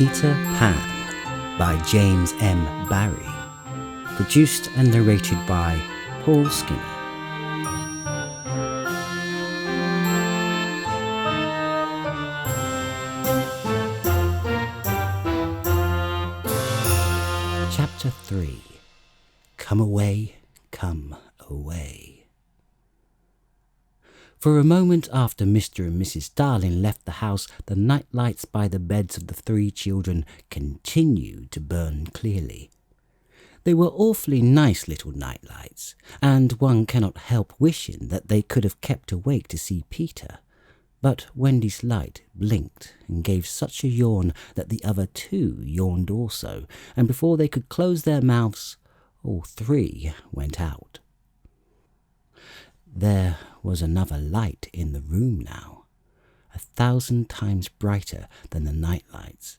Peter Pan by James M. Barrie. Produced and narrated by Paul Skinner. Chapter 3. Come away, come away. For a moment after Mr. and Mrs. Darling left the house, the night lights by the beds of the three children continued to burn clearly. They were awfully nice little night lights, and one cannot help wishing that they could have kept awake to see Peter. But Wendy's light blinked and gave such a yawn that the other two yawned also, and before they could close their mouths, all three went out. There was another light in the room now, 1,000 times brighter than the night lights,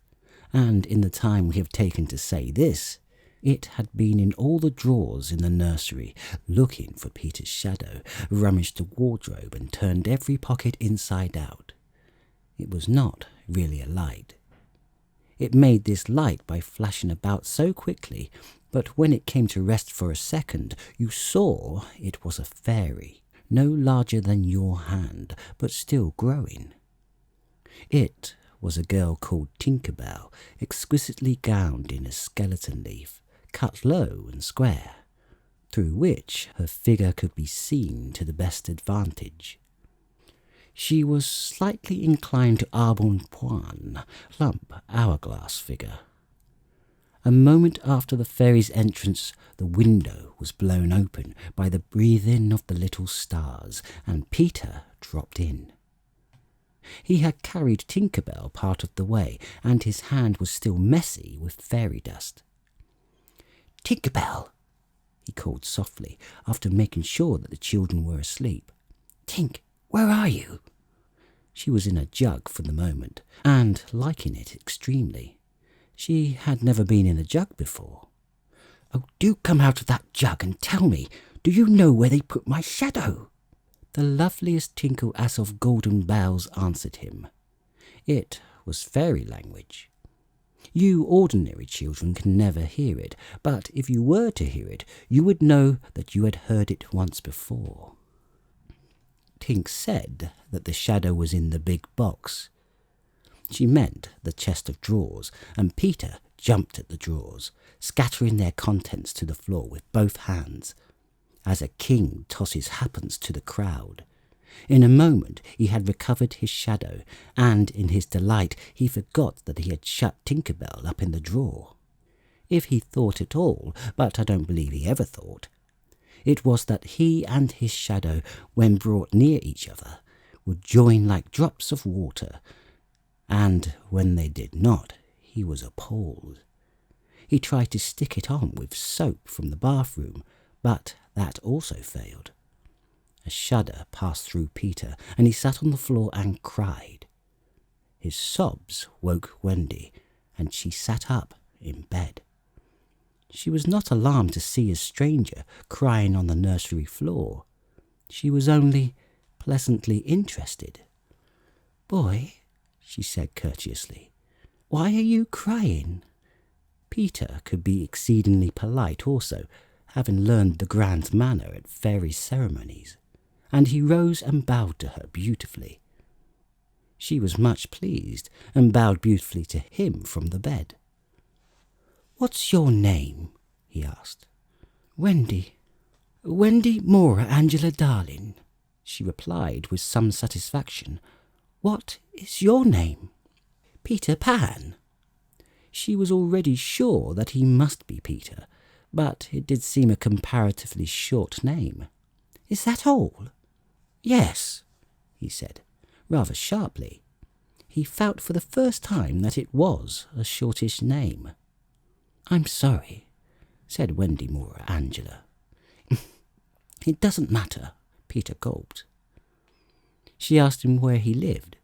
and in the time we have taken to say this, it had been in all the drawers in the nursery, looking for Peter's shadow, rummaged the wardrobe and turned every pocket inside out. It was not really a light. It made this light by flashing about so quickly, but when it came to rest for a second, you saw it was a fairy, no larger than your hand, but still growing. It was a girl called Tinker Bell, exquisitely gowned in a skeleton leaf, cut low and square, through which her figure could be seen to the best advantage. She was slightly inclined to embonpoint, plump hourglass figure. A moment after the fairy's entrance, the window was blown open by the breathing of the little stars, and Peter dropped in. He had carried Tinker Bell part of the way, and his hand was still messy with fairy dust. "Tinker Bell," he called softly, after making sure that the children were asleep. "Tink, where are you?" She was in a jug for the moment, and liking it extremely. She had never been in a jug before. "Oh, do come out of that jug and tell me, do you know where they put my shadow?" The loveliest tinkle as of golden bells answered him. It was fairy language. You ordinary children can never hear it, but if you were to hear it, you would know that you had heard it once before. Tink said that the shadow was in the big box. She meant the chest of drawers, and Peter jumped at the drawers, scattering their contents to the floor with both hands, as a king tosses happens to the crowd. In a moment he had recovered his shadow, and in his delight he forgot that he had shut Tinker Bell up in the drawer. If he thought at all, but I don't believe he ever thought, it was that he and his shadow, when brought near each other, would join like drops of water, and when they did not, he was appalled. He tried to stick it on with soap from the bathroom, but that also failed. A shudder passed through Peter, and he sat on the floor and cried. His sobs woke Wendy, and she sat up in bed. She was not alarmed to see a stranger crying on the nursery floor. She was only pleasantly interested. "Boy," she said courteously, "why are you crying?" Peter could be exceedingly polite also, having learned the grand manner at fairy ceremonies, and he rose and bowed to her beautifully. She was much pleased, and bowed beautifully to him from the bed. "What's your name?" he asked. "Wendy. Wendy Mora Angela Darling," she replied with some satisfaction. "What is your name?" "Peter Pan." She was already sure that he must be Peter, but it did seem a comparatively short name. "Is that all?" "Yes," he said, rather sharply. He felt for the first time that it was a shortish name. "I'm sorry," said Wendy Mora Angela. "It doesn't matter," Peter gulped. She asked him where he lived.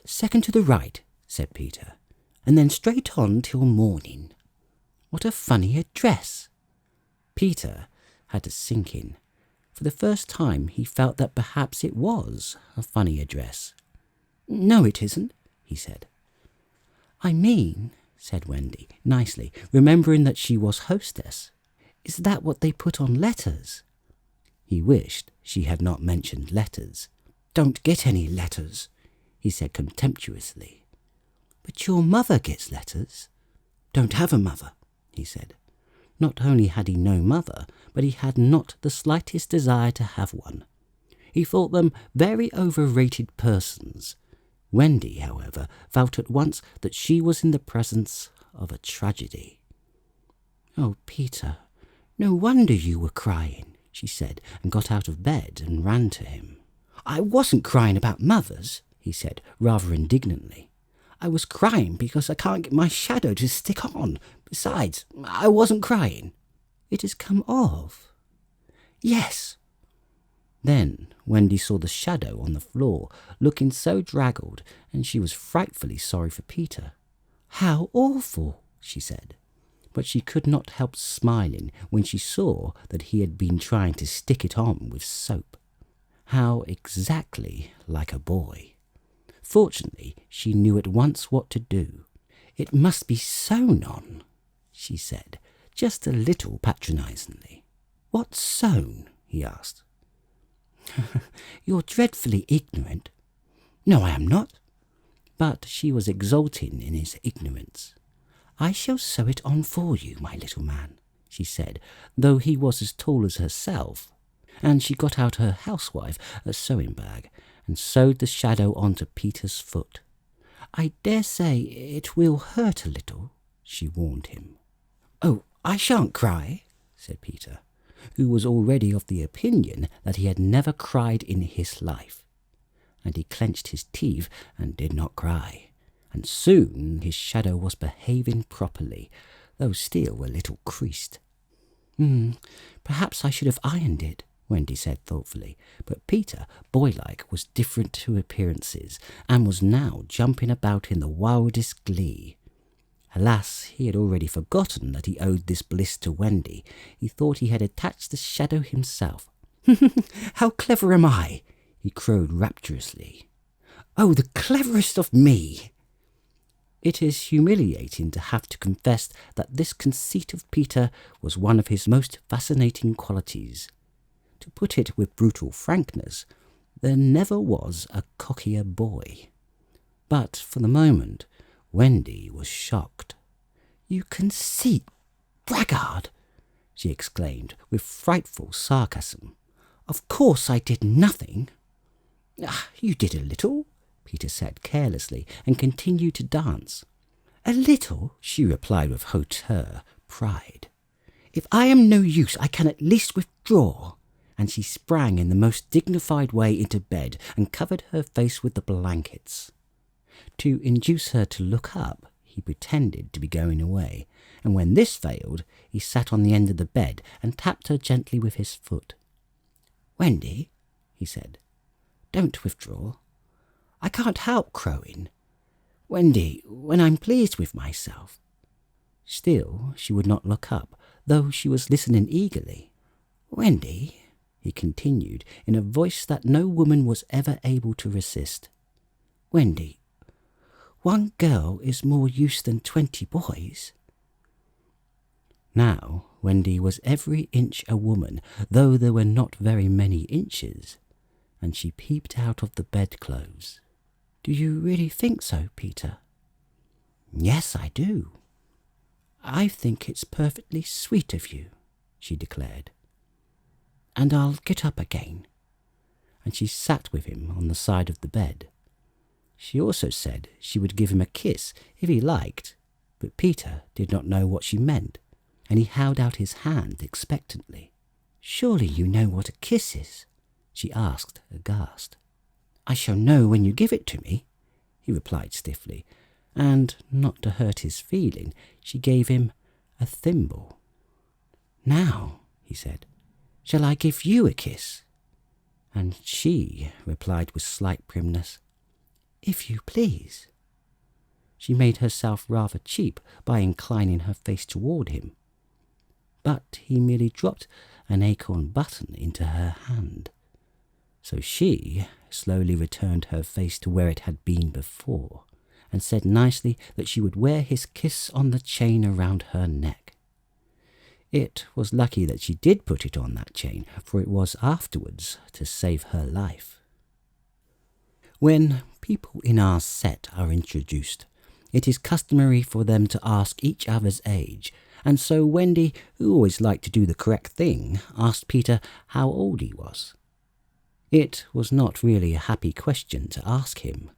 "Second to the right," said Peter, "and then straight on till morning." "What a funny address!" Peter had to sink in. For the first time he felt that perhaps it was a funny address. "No, it isn't," he said. "I mean," said Wendy, nicely, remembering that she was hostess. "Is that what they put on letters?" He wished she had not mentioned letters. "Don't get any letters," he said contemptuously. "But your mother gets letters." "Don't have a mother," he said. Not only had he no mother, but he had not the slightest desire to have one. He thought them very overrated persons. Wendy, however, felt at once that she was in the presence of a tragedy. "Oh, Peter, no wonder you were crying," she said, and got out of bed and ran to him. "I wasn't crying about mothers," he said, rather indignantly. "I was crying because I can't get my shadow to stick on. Besides, I wasn't crying." "It has come off?" "Yes." Then Wendy saw the shadow on the floor, looking so draggled, and she was frightfully sorry for Peter. "How awful," she said. But she could not help smiling when she saw that he had been trying to stick it on with soap. How exactly like a boy. Fortunately, she knew at once what to do. "It must be sewn on," she said, just a little patronizingly. "What's sewn?" he asked. "You're dreadfully ignorant." "No, I am not." But she was exulting in his ignorance. "I shall sew it on for you, my little man," she said, though he was as tall as herself. And she got out her housewife a sewing bag and sewed the shadow onto Peter's foot. "I dare say it will hurt a little," she warned him. "Oh, I shan't cry," said Peter, who was already of the opinion that he had never cried in his life. And he clenched his teeth and did not cry, and soon his shadow was behaving properly, though still a little creased. Perhaps I should have ironed it," Wendy said thoughtfully, but Peter, boylike, was different to appearances, and was now jumping about in the wildest glee. Alas, he had already forgotten that he owed this bliss to Wendy. He thought he had attached the shadow himself. "How clever am I?" he crowed rapturously. "Oh, the cleverest of me!" It is humiliating to have to confess that this conceit of Peter was one of his most fascinating qualities. To put it with brutal frankness, there never was a cockier boy. But for the moment, Wendy was shocked. "You conceit, braggart!" she exclaimed with frightful sarcasm. "Of course I did nothing." "You did a little," Peter said carelessly, and continued to dance. "A little," she replied with hauteur, pride. "If I am no use, I can at least withdraw." And she sprang in the most dignified way into bed and covered her face with the blankets. To induce her to look up, he pretended to be going away, and when this failed, he sat on the end of the bed and tapped her gently with his foot. "Wendy," he said, "don't withdraw. I can't help crowing. Wendy, when I'm pleased with myself." Still, she would not look up, though she was listening eagerly. "Wendy," he continued, in a voice that no woman was ever able to resist. "Wendy, one girl is more use than 20 boys." Now, Wendy was every inch a woman, though there were not very many inches, and she peeped out of the bedclothes. "Do you really think so, Peter?" "Yes, I do." "I think it's perfectly sweet of you," she declared. "And I'll get up again." And she sat with him on the side of the bed. She also said she would give him a kiss if he liked, but Peter did not know what she meant, and he held out his hand expectantly. "Surely you know what a kiss is?" she asked, aghast. "I shall know when you give it to me," he replied stiffly, and, not to hurt his feeling, she gave him a thimble. "Now," he said, "shall I give you a kiss?" And she replied with slight primness, "If you please." She made herself rather cheap by inclining her face toward him, but he merely dropped an acorn button into her hand. So she slowly returned her face to where it had been before, and said nicely that she would wear his kiss on the chain around her neck. It was lucky that she did put it on that chain, for it was afterwards to save her life. When people in our set are introduced, it is customary for them to ask each other's age, and so Wendy, who always liked to do the correct thing, asked Peter how old he was. It was not really a happy question to ask him.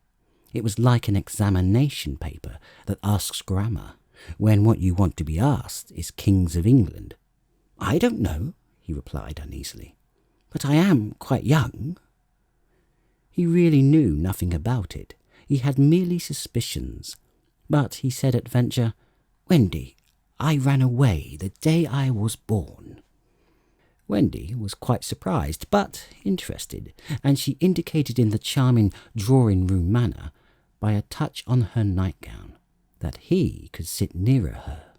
It was like an examination paper that asks grammar, when what you want to be asked is Kings of England. "I don't know," he replied uneasily, "but I am quite young." He really knew nothing about it. He had merely suspicions. But he said at venture, "Wendy, I ran away the day I was born." Wendy was quite surprised, but interested, and she indicated in the charming drawing-room manner, by a touch on her nightgown, that he could sit nearer her.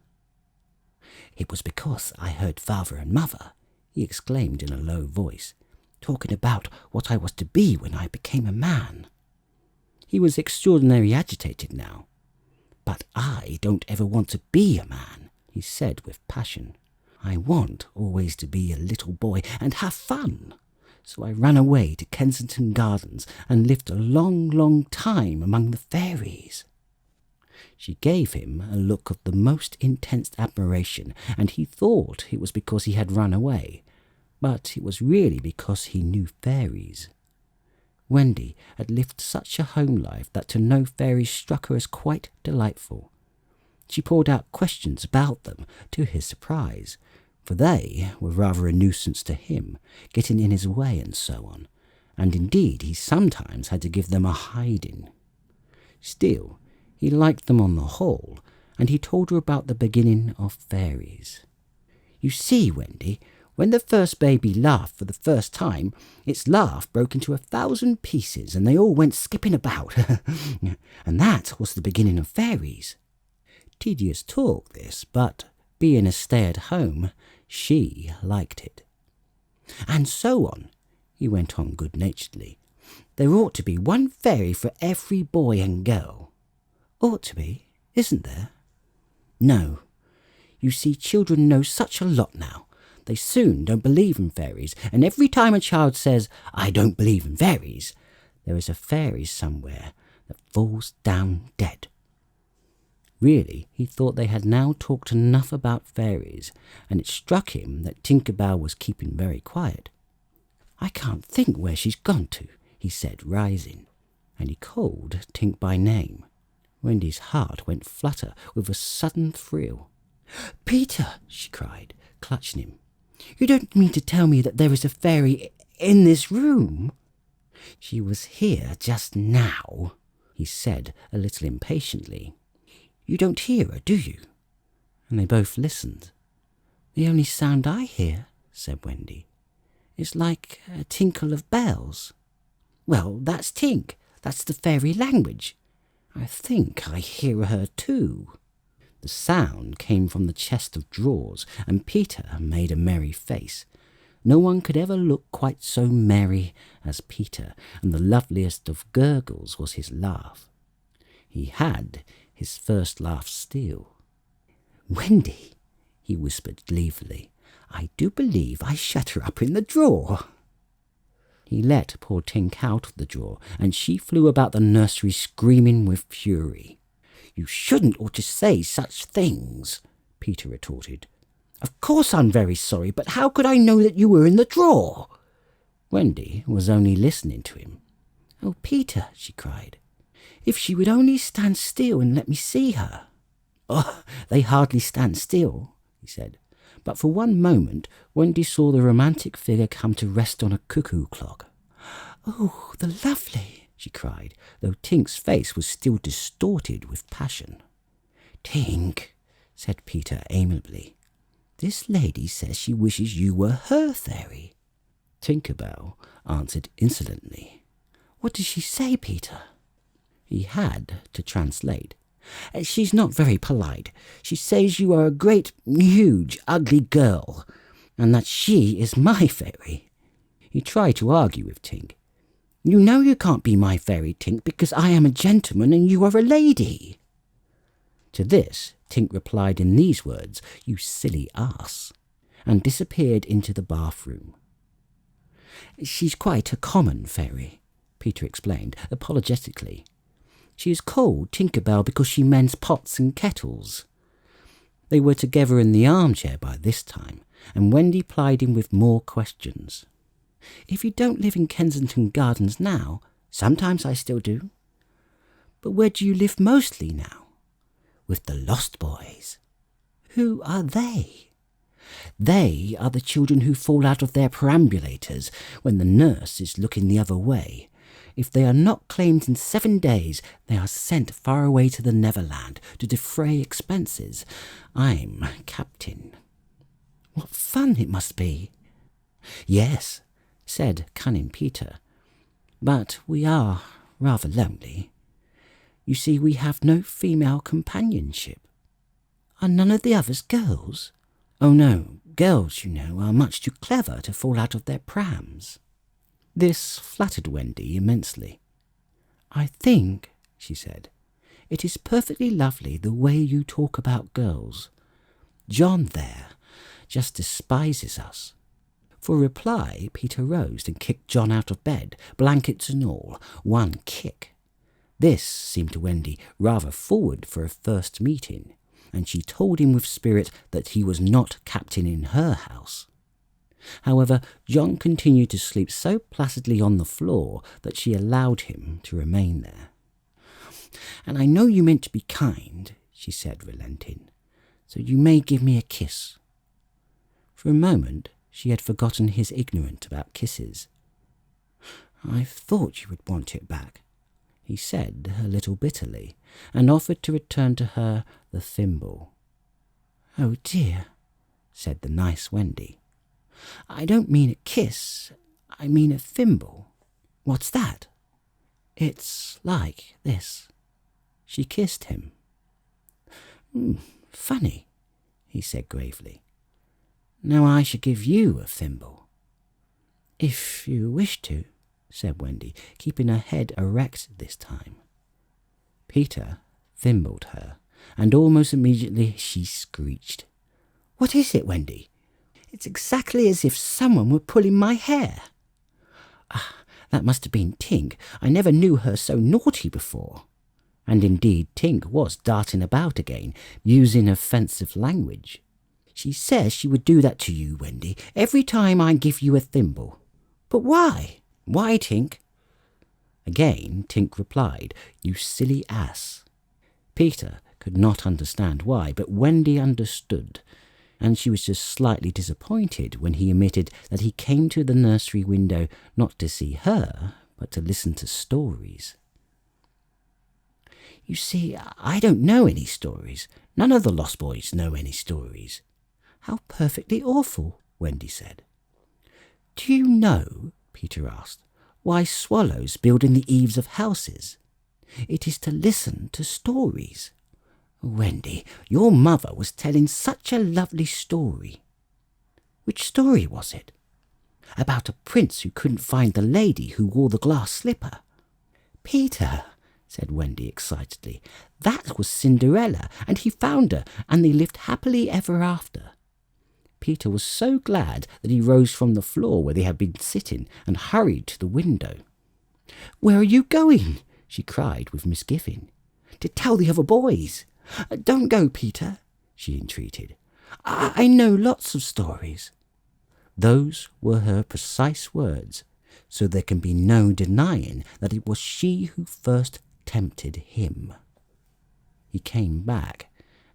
"It was because I heard father and mother," he exclaimed in a low voice, "talking about what I was to be when I became a man." He was extraordinarily agitated now. "But I don't ever want to be a man," he said with passion. "I want always to be a little boy and have fun. So I ran away to Kensington Gardens and lived a long, long time among the fairies." She gave him a look of the most intense admiration, and he thought it was because he had run away, but it was really because he knew fairies. Wendy had lived such a home life that to know fairies struck her as quite delightful. She poured out questions about them, to his surprise, for they were rather a nuisance to him, getting in his way and so on, and indeed he sometimes had to give them a hiding. Still, he liked them on the whole, and he told her about the beginning of fairies. "You see, Wendy, when the first baby laughed for the first time, its laugh broke into 1,000 pieces, and they all went skipping about. And that was the beginning of fairies." Tedious talk, this, but being a stay-at-home, she liked it. "And so on," he went on good-naturedly. "There ought to be one fairy for every boy and girl." "Ought to be, isn't there?" "No. You see, children know such a lot now. They soon don't believe in fairies, and every time a child says, 'I don't believe in fairies,' there is a fairy somewhere that falls down dead." Really, he thought they had now talked enough about fairies, and it struck him that Tinker Bell was keeping very quiet. "I can't think where she's gone to," he said, rising, and he called Tink by name. Wendy's heart went flutter with a sudden thrill. "Peter," she cried, clutching him, "you don't mean to tell me that there is a fairy in this room?" "She was here just now," he said a little impatiently. "You don't hear her, do you?" And they both listened. "The only sound I hear," said Wendy, "is like a tinkle of bells." "Well, that's Tink. That's the fairy language. I think I hear her too." The sound came from the chest of drawers, and Peter made a merry face. No one could ever look quite so merry as Peter, and the loveliest of gurgles was his laugh. He had his first laugh still. "Wendy," he whispered gleefully, "I do believe I shut her up in the drawer." He let poor Tink out of the drawer, and she flew about the nursery screaming with fury. "You shouldn't ought to say such things," Peter retorted. "Of course I'm very sorry, but how could I know that you were in the drawer?" Wendy was only listening to him. "Oh, Peter," she cried, "if she would only stand still and let me see her." "Oh, they hardly stand still," he said. But for one moment Wendy saw the romantic figure come to rest on a cuckoo clock. "Oh, the lovely!" she cried, though Tink's face was still distorted with passion. "Tink," said Peter amiably, "this lady says she wishes you were her fairy." Tinker Bell answered insolently. "What does she say, Peter?" He had to translate. "She's not very polite. She says you are a great, huge, ugly girl, and that she is my fairy." He tried to argue with Tink. You know you can't be my fairy, Tink, because I am a gentleman and you are a lady." To this, Tink replied in these words, "You silly ass," and disappeared into the bathroom. "She's quite a common fairy," Peter explained, apologetically. "She is called Tinkerbell because she mends pots and kettles." They were together in the armchair by this time, and Wendy plied him with more questions. "If you don't live in Kensington Gardens now, sometimes I still do. But where do you live mostly now?" "With the Lost Boys." "Who are they?" "They are the children who fall out of their perambulators when the nurse is looking the other way. If they are not claimed in 7 days, they are sent far away to the Neverland to defray expenses. I'm captain." "What fun it must be." "Yes," said cunning Peter, "but we are rather lonely. You see, we have no female companionship." "Are none of the others girls?" "Oh no, girls, you know, are much too clever to fall out of their prams." This flattered Wendy immensely. "I think," she said, "it is perfectly lovely the way you talk about girls. John there just despises us." For reply, Peter rose and kicked John out of bed, blankets and all, one kick. This seemed to Wendy rather forward for a first meeting, and she told him with spirit that he was not captain in her house. However, John continued to sleep so placidly on the floor that she allowed him to remain there. "And I know you meant to be kind," she said, relenting, "so you may give me a kiss." For a moment she had forgotten his ignorance about kisses. "I thought you would want it back," he said a little bitterly, and offered to return to her the thimble. "Oh dear," said the nice Wendy. "I don't mean a kiss, I mean a thimble." "What's that?" "It's like this." She kissed him. "Funny," he said gravely. "Now I should give you a thimble." "If you wish to," said Wendy, keeping her head erect this time. Peter thimbled her, and almost immediately she screeched. "What is it, Wendy? It's exactly as if someone were pulling my hair." "Ah, that must have been Tink. I never knew her so naughty before." And indeed Tink was darting about again, using offensive language. "She says she would do that to you, Wendy, every time I give you a thimble." "But why? Why, Tink?" Again Tink replied, "You silly ass." Peter could not understand why, but Wendy understood, and she was just slightly disappointed when he admitted that he came to the nursery window not to see her, but to listen to stories. "You see, I don't know any stories. None of the Lost Boys know any stories." "How perfectly awful," Wendy said. "Do you know," Peter asked, "why swallows build in the eaves of houses? It is to listen to stories." "Wendy, your mother was telling such a lovely story." "Which story was it?" "About a prince who couldn't find the lady who wore the glass slipper." "Peter," said Wendy excitedly, "that was Cinderella, and he found her, and they lived happily ever after." Peter was so glad that he rose from the floor where they had been sitting and hurried to the window. "Where are you going?" she cried with misgiving. "To tell the other boys." "Don't go, Peter," she entreated. I know lots of stories." Those were her precise words, so there can be no denying that it was she who first tempted him. He came back,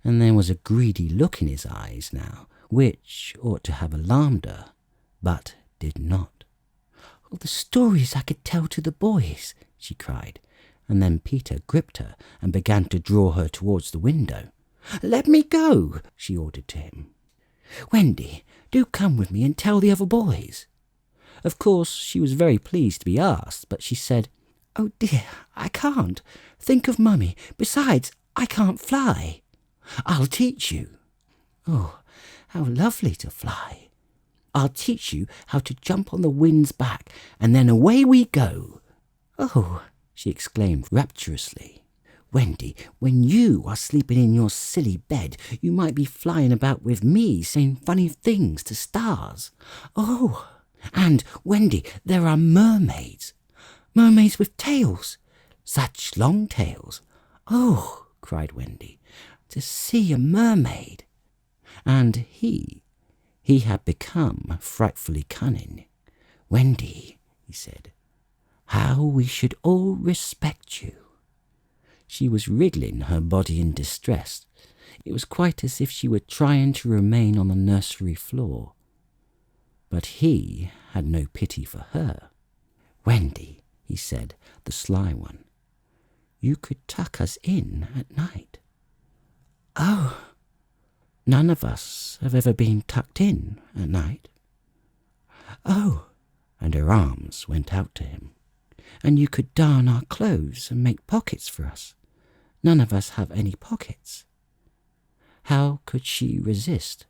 and there was a greedy look in his eyes now, which ought to have alarmed her, but did not. "Oh, the stories I could tell to the boys," she cried, and then Peter gripped her and began to draw her towards the window. "Let me go," she ordered to him. "Wendy, do come with me and tell the other boys." Of course, she was very pleased to be asked, but she said, "Oh dear, I can't. Think of Mummy. Besides, I can't fly." "I'll teach you." "Oh, how lovely to fly." "I'll teach you how to jump on the wind's back, and then away we go." "Oh," she exclaimed rapturously. "Wendy, when you are sleeping in your silly bed, you might be flying about with me saying funny things to stars. Oh, and Wendy, there are mermaids. Mermaids with tails. Such long tails. Oh," cried Wendy, "to see a mermaid." And he had become frightfully cunning. "Wendy," he said, "how we should all respect you." She was wriggling her body in distress. It was quite as if she were trying to remain on the nursery floor. But he had no pity for her. "Wendy," he said, the sly one, "you could tuck us in at night." "Oh, none of us have ever been tucked in at night." "Oh," and her arms went out to him, "and you could darn our clothes and make pockets for us. None of us have any pockets." How could she resist?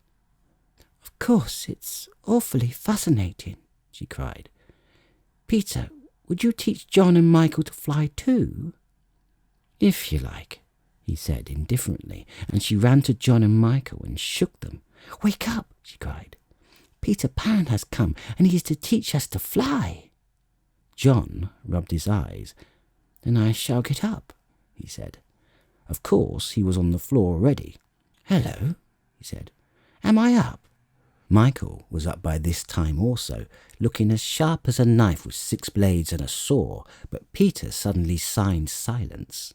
"Of course, it's awfully fascinating," she cried. "Peter, would you teach John and Michael to fly too?" "If you like," he said indifferently, and she ran to John and Michael and shook them. "Wake up," she cried. "Peter Pan has come, and he is to teach us to fly." John rubbed his eyes. "Then I shall get up," he said. Of course, he was on the floor already. "Hello," he said. "Am I up?" Michael was up by this time also, looking as sharp as a knife with 6 blades and a saw, but Peter suddenly signed silence.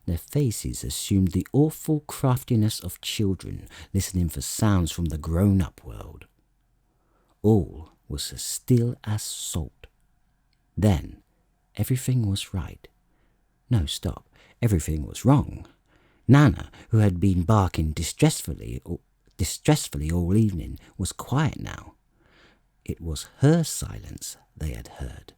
Their faces assumed the awful craftiness of children listening for sounds from the grown-up world. All was as still as salt. Then everything was right. No, stop. Everything was wrong. Nana, who had been barking distressfully all evening, was quiet now. It was her silence they had heard.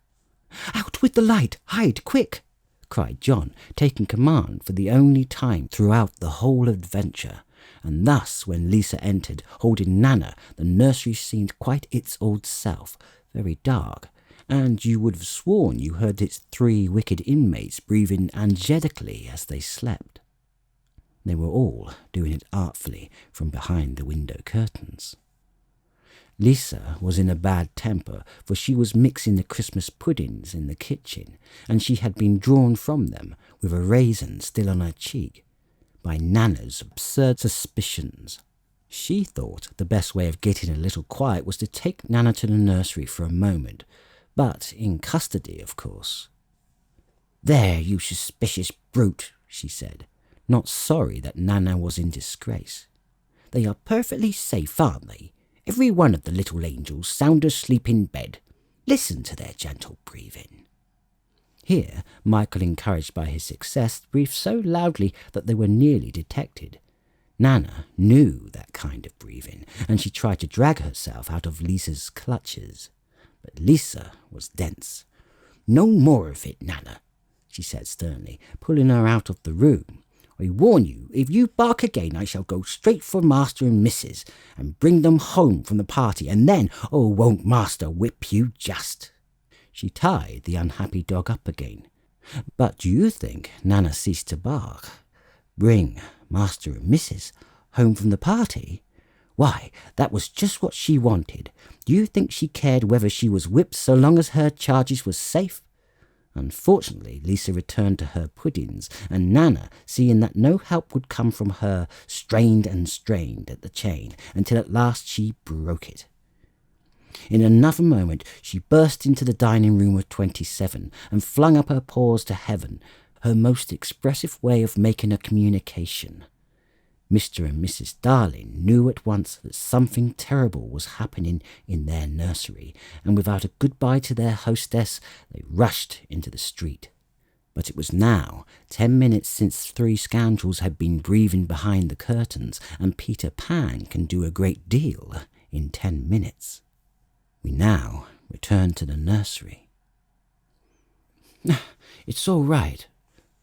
"Out with the light! Hide, quick!" cried John, taking command for the only time throughout the whole adventure. And thus, when Lisa entered, holding Nana, the nursery seemed quite its old self, very dark, and you would have sworn you heard its 3 wicked inmates breathing angelically as they slept. They were all doing it artfully from behind the window curtains. Lisa was in a bad temper, for she was mixing the Christmas puddings in the kitchen, and she had been drawn from them, with a raisin still on her cheek, by Nana's absurd suspicions. She thought the best way of getting a little quiet was to take Nana to the nursery for a moment, but in custody, of course. "There, you suspicious brute," she said, not sorry that Nana was in disgrace. "They are perfectly safe, aren't they? Every one of the little angels sound asleep in bed. Listen to their gentle breathing." Here, Michael, encouraged by his success, breathed so loudly that they were nearly detected. Nana knew that kind of breathing, and she tried to drag herself out of Lisa's clutches. But Lisa was dense. "No more of it, Nana," she said sternly, pulling her out of the room. "I warn you, if you bark again, I shall go straight for Master and Mrs. and bring them home from the party, and then, oh, won't Master whip you just!" She tied the unhappy dog up again. But do you think Nana ceased to bark? Bring Master and Mrs. home from the party? Why, that was just what she wanted. Do you think she cared whether she was whipped so long as her charges were safe? Unfortunately, Lisa returned to her puddings, and Nana, seeing that no help would come from her, strained and strained at the chain until at last she broke it. In another moment she burst into the dining room of 27 and flung up her paws to heaven, her most expressive way of making a communication. Mr. and Mrs. Darling knew at once that something terrible was happening in their nursery, and without a goodbye to their hostess, they rushed into the street. But it was now 10 minutes since 3 scoundrels had been breathing behind the curtains, and Peter Pan can do a great deal in 10 minutes. We now return to the nursery. "It's all right,"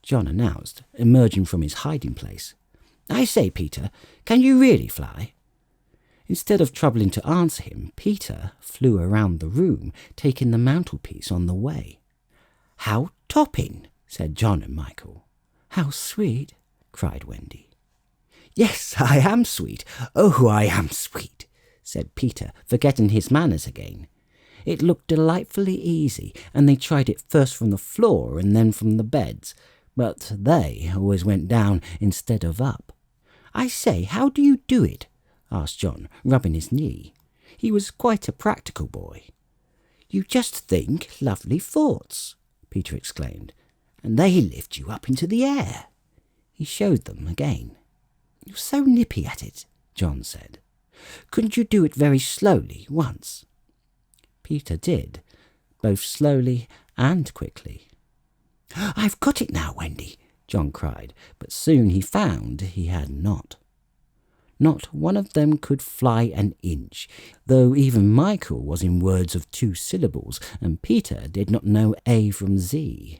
John announced, emerging from his hiding place. "I say, Peter, can you really fly?" Instead of troubling to answer him, Peter flew around the room, taking the mantelpiece on the way. "How topping!" said John and Michael. "How sweet!" cried Wendy. "Yes, I am sweet. Oh, I am sweet," said Peter, forgetting his manners again. It looked delightfully easy, and they tried it first from the floor and then from the beds, but they always went down instead of up. "I say, how do you do it?" asked John, rubbing his knee. He was quite a practical boy. "You just think lovely thoughts," Peter exclaimed, "and they lift you up into the air." He showed them again. "You're so nippy at it," John said. "Couldn't you do it very slowly once?" Peter did, both slowly and quickly. "I've got it now, Wendy," John cried, but soon he found he had not. Not one of them could fly an inch, though even Michael was in words of 2 syllables, and Peter did not know A from Z.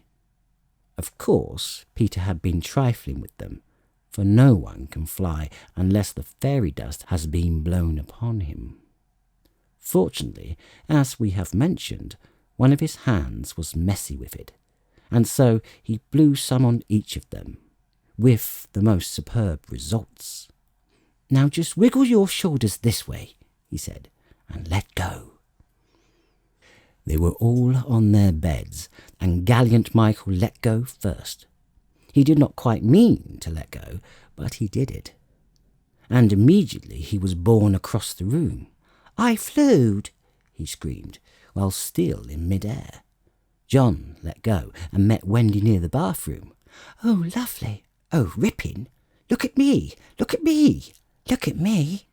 Of course, Peter had been trifling with them, for no one can fly unless the fairy dust has been blown upon him. Fortunately, as we have mentioned, one of his hands was messy with it, and so he blew some on each of them, with the most superb results. "Now just wiggle your shoulders this way," he said, "and let go." They were all on their beds, and gallant Michael let go first. He did not quite mean to let go, but he did it. And immediately he was borne across the room. "I flewed," he screamed, while still in mid-air. John let go and met Wendy near the bathroom. "Oh, lovely! Oh, ripping! Look at me! Look at me! Look at me!"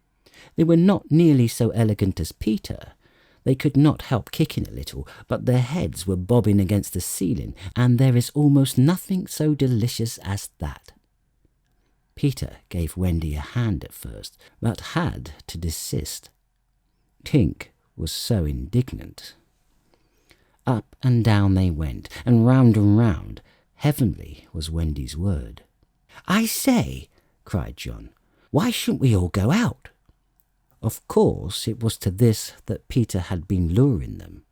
They were not nearly so elegant as Peter. They could not help kicking a little, but their heads were bobbing against the ceiling, and there is almost nothing so delicious as that. Peter gave Wendy a hand at first, but had to desist. Tink was so indignant. Up and down they went, and round. Heavenly was Wendy's word. "I say," cried John, "why shouldn't we all go out?" Of course, it was to this that Peter had been luring them.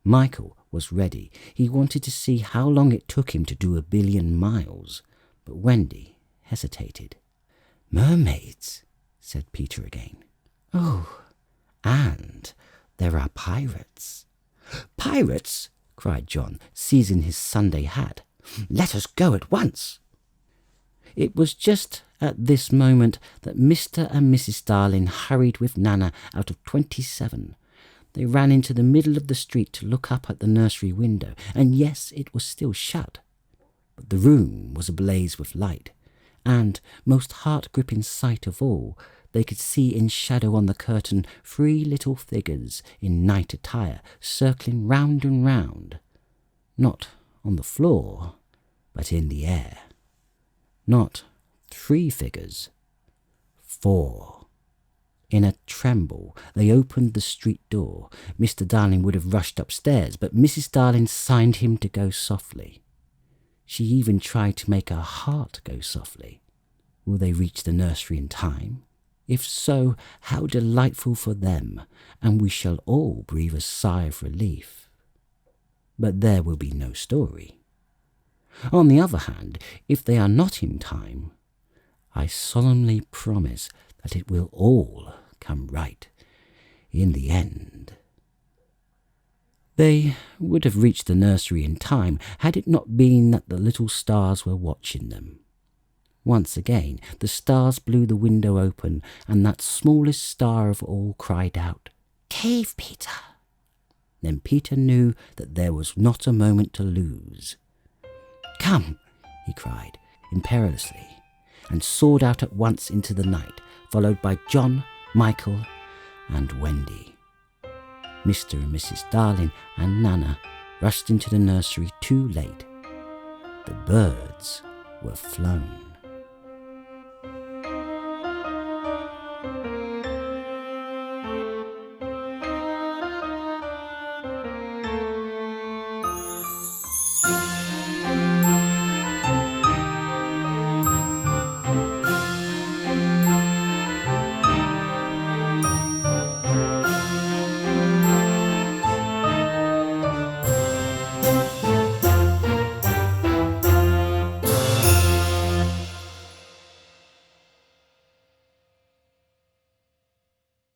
Michael was ready. He wanted to see how long it took him to do 1 billion miles, but Wendy hesitated. "Mermaids," said Peter again. "Oh, and there are pirates." "Pirates!" cried John, seizing his Sunday hat. "Let us go at once." It was just at this moment that Mr. and Mrs. Darling hurried with Nana out of 27. They ran into the middle of the street to look up at the nursery window, and yes, it was still shut. But the room was ablaze with light, and, most heart-gripping sight of all, they could see in shadow on the curtain 3 little figures in night attire circling round and round, not on the floor, but in the air. Not 3 figures, 4. In a tremble, they opened the street door. Mr. Darling would have rushed upstairs, but Mrs. Darling signed him to go softly. She even tried to make her heart go softly. Will they reach the nursery in time? If so, how delightful for them, and we shall all breathe a sigh of relief. But there will be no story. On the other hand, if they are not in time, I solemnly promise that it will all come right in the end. They would have reached the nursery in time had it not been that the little stars were watching them. Once again, the stars blew the window open, and that smallest star of all cried out, "Cave, Peter!" Then Peter knew that there was not a moment to lose. "Come!" he cried, imperiously, and soared out at once into the night, followed by John, Michael, and Wendy. Mr. and Mrs. Darling and Nana rushed into the nursery too late. The birds were flown.